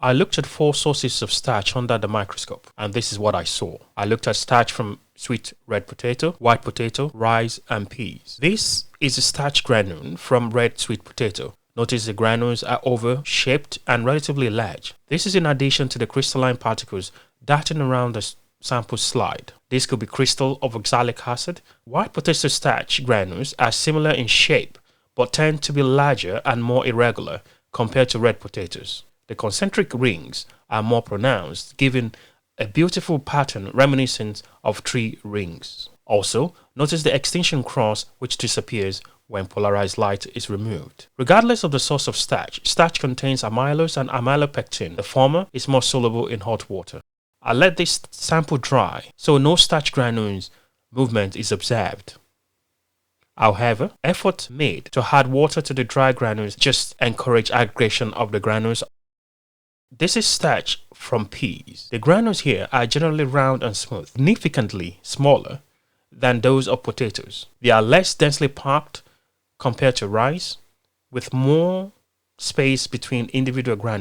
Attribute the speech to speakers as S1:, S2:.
S1: I looked at 4 sources of starch under the microscope, and this is what I saw. I looked at starch from sweet red potato, white potato, rice, and peas. This is a starch granule from red sweet potato. Notice the granules are oval-shaped and relatively large. This is in addition to the crystalline particles darting around the sample slide. This could be crystal of oxalic acid. White potato starch granules are similar in shape, but tend to be larger and more irregular compared to red potatoes. The concentric rings are more pronounced, giving a beautiful pattern reminiscent of tree rings. Also, notice the extinction cross which disappears when polarized light is removed. Regardless of the source of starch, starch contains amylose and amylopectin. The former is more soluble in hot water. I let this sample dry, so no starch granules movement is observed. However, effort made to add water to the dry granules just encourage aggregation of the granules. This is starch from peas. The granules here are generally round and smooth, significantly smaller than those of potatoes. They are less densely packed compared to rice, with more space between individual granules.